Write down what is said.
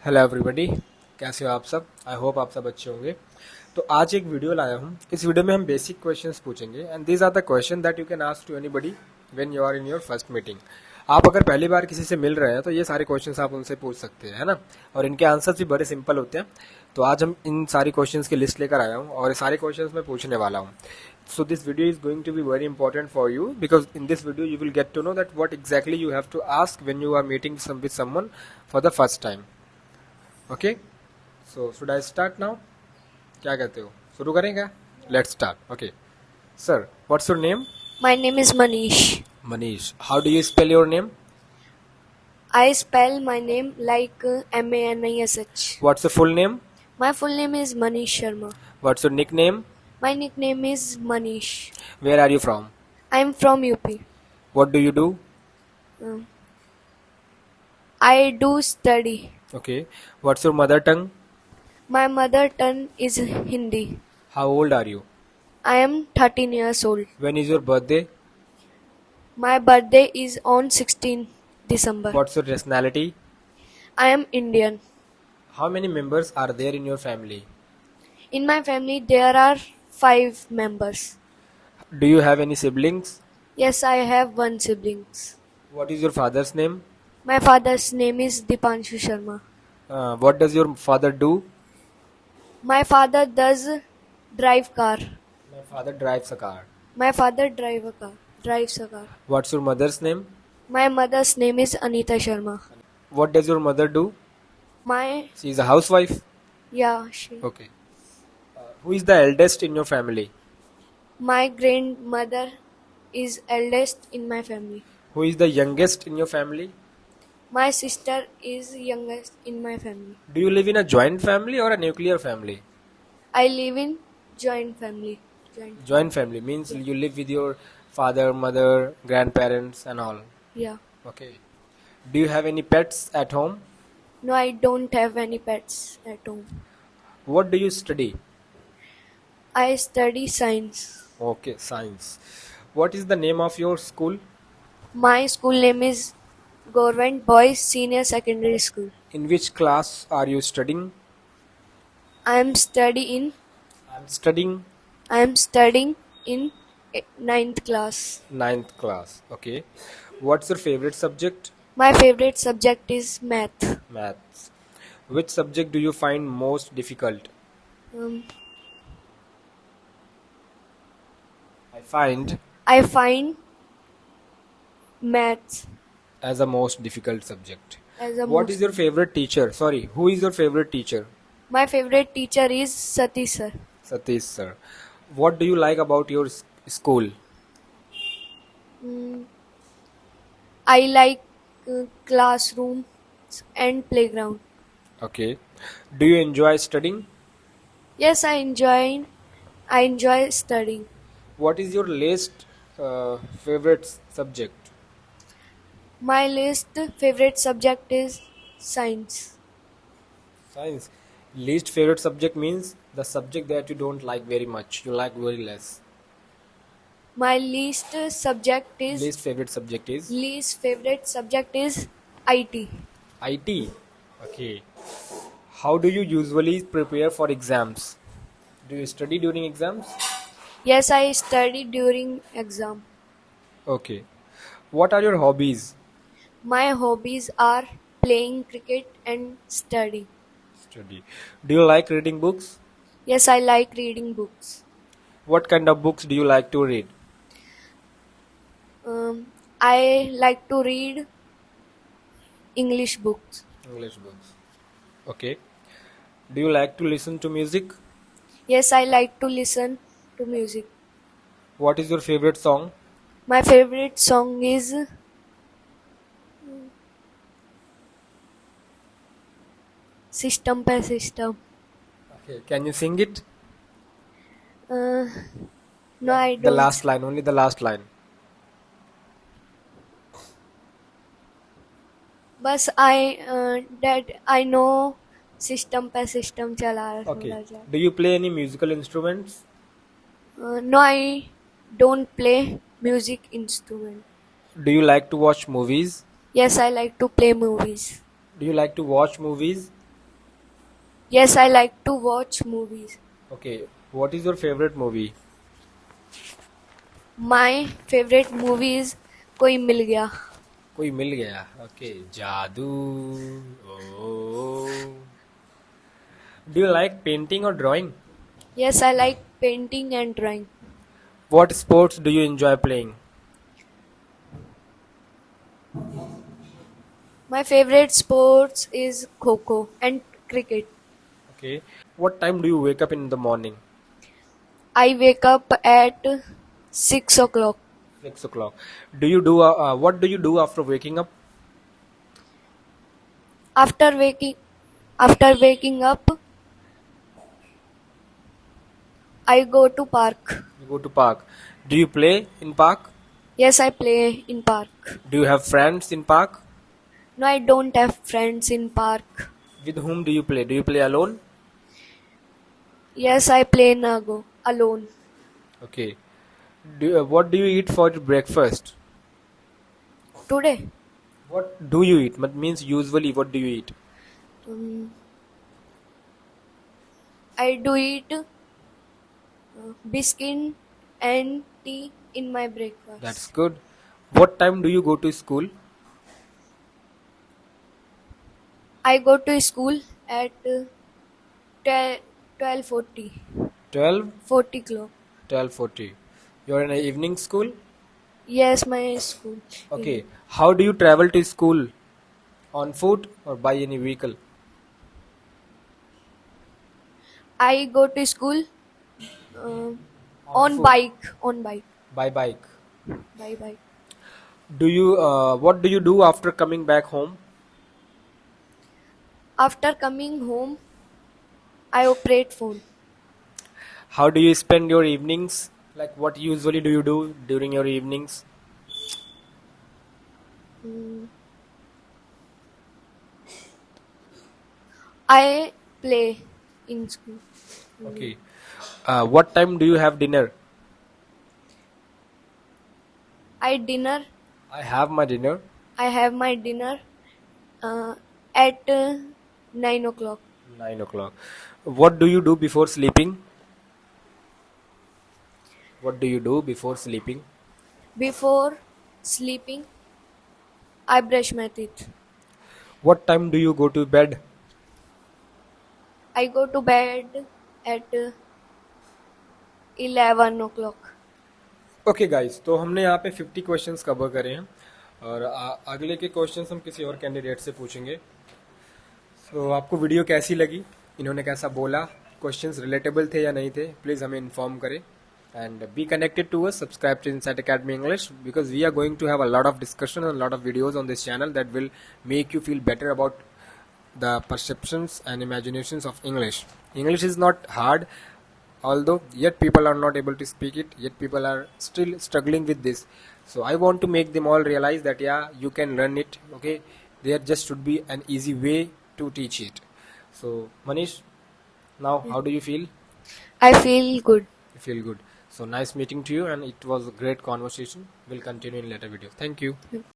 Hello everybody, कैसे हो आप सब। आई होप आप सब अच्छे होंगे। तो आज एक वीडियो लाया हूँ। इस वीडियो में हम बेसिक क्वेश्चंस पूछेंगे and these are the question that you can ask to anybody when you are in your first meeting. आप अगर पहली बार किसी से मिल रहे हैं तो ये सारे क्वेश्चंस आप उनसे पूछ सकते हैं, है ना। और इनके आंसर्स भी बड़े सिंपल होते हैं। तो आज हम इन सारी क्वेश्चंस की लिस्ट लेकर आया हूँ और ये सारे क्वेश्चंस मैं पूछने वाला हूँ। So this video is going to be very important for you because in this video you will get to know that what exactly you have to ask when you are meeting with someone for the first time. Okay, so should I start now? क्या कहते हो, शुरू करें क्या? Let's start. Okay, sir, what's your name? My name is Manish. Manish. How do you spell your name? I spell my name like Manish. What's your full name? My full name is Manish Sharma. What's your nickname? My nickname is Manish. Where are you from? I am from UP. What do you do? Um, I do study. Okay, what's your mother tongue? My mother tongue is Hindi. How old are you? I am 13 years old. When is your birthday? My birthday is on 16 December. What's your nationality? I am Indian. How many members are there in your family? In my family there are 5 members. Do you have any siblings? Yes, I have one siblings. What is your father's name? My father's name is Dipanshu Sharma. What does your father do? My father does drive car. My father drives a car. My father drives a car. What's your mother's name? My mother's name is Anita Sharma. What does your mother do? My She is a housewife. she. Okay. Who is the eldest in your family? My grandmother is eldest in my family. Who is the youngest in your family? My sister is youngest in my family. Do you live in a joint family or a nuclear family? I live in joint family. Joint family means you live with your father, mother, grandparents and all. Yeah. Okay. Do you have any pets at home? No, I don't have any pets at home. What do you study? I study science. Okay, science. What is the name of your school? My school name is Government Boys Senior Secondary School. In which class are you studying? I am studying in 9th class. Ninth class. Okay. What's your favorite subject? My favorite subject is math. Maths. Which subject do you find most difficult? Um, I I find maths as a most difficult subject. as a What most. is your favorite teacher? Sorry, who is your favorite teacher? My favorite teacher is Satish sir. Satish sir. What do you like about your school? Mm, I like classrooms and playground. Okay. Do you enjoy studying? Yes, I enjoy studying. What is your least favorite subject? My least favorite subject is science. Science. Least favorite subject means the subject that you don't like very much. You like very less. My least Least favorite subject is subject is IT. IT. Okay. How do you usually prepare for exams? Do you study during exams? Yes, I study during exam. Okay. What are your hobbies? My hobbies are playing cricket and studying. Study. Do you like reading books? Yes, I like reading books. What kind of books do you like to read? I like to read English books. English books. Okay. Do you like to listen to music? Yes, I like to listen to music. What is your favorite song? My favorite song is System by System. Okay. Can you sing it? Uh, no, I The don't. last line, only the last line. बस I know System by System चला रहा Okay. थोड़ा सा. Do you play any musical instruments? No, I don't play music instrument. Do you like to watch movies? Yes, I like to play movies. Do you like to watch movies? Yes, I like to watch movies. Okay, what is your favorite movie? My favorite movie is कोई मिल गया. कोई मिल गया. Okay, जादू. Oh. Do you like painting or drawing? Yes, I like painting and drawing. What sports do you enjoy playing? My favorite sports is kho and cricket. Okay. What time do you wake up in the morning? I wake up at 6 o'clock. 6 o'clock. Do you do what do you do after waking up? After waking after waking up, I go to park. You go to park. Do you play in park? Yes, I play in park. Do you have friends in park? No, I don't have friends in park. With whom do you play? Do you play alone? Yes, I play Nago alone. Okay. What do you eat for breakfast? Today, What do you eat? Means usually what do you eat? um, I do eat biscuit and tea in my That's breakfast. good. What time do you go to school? I go to school at 12:40. 12, 40 clock. 12:40. You're in an evening school? Yes, my school. Okay. How do you travel to school? On foot or by any vehicle? I go to school uh, On foot. on bike, By bike. by bike. What do you do after coming back home? After coming home, I operate phone. How do you spend your evenings? Like what usually do you do during your evenings? Mm, I play in school. Mm, Okay. What time do you have dinner? I dinner. I have my dinner I have my dinner uh, at 9 o'clock. 9 o'clock. What do you do before sleeping? What do you do before sleeping? Before sleeping, I brush my teeth. What time do you go to bed? I go to bed at 11 o'clock. Okay guys, तो हमने यहाँ पे 50 questions cover करे हैं और अगले के questions हम किसी और कैंडिडेट से पूछेंगे. सो आपको वीडियो कैसी लगी, इन्होंने कैसा बोला, क्वेश्चंस रिलेटेबल थे या नहीं थे, प्लीज़ हमें इन्फॉर्म करें. And be connected to us, subscribe to Inside Academy English, because we are going to have a lot of discussion and a lot of videos on this channel that will make you feel better about the perceptions and imaginations of English. English is not hard, although yet people are not able to speak it, yet people are still struggling with this. So I want to make them all realize that yeah, you can learn it. Okay, there just should be an easy way to teach it. So Manish, now how do you feel? I feel good. You feel good. So nice meeting to you, and it was a great conversation. We'll continue in later videos. Thank you.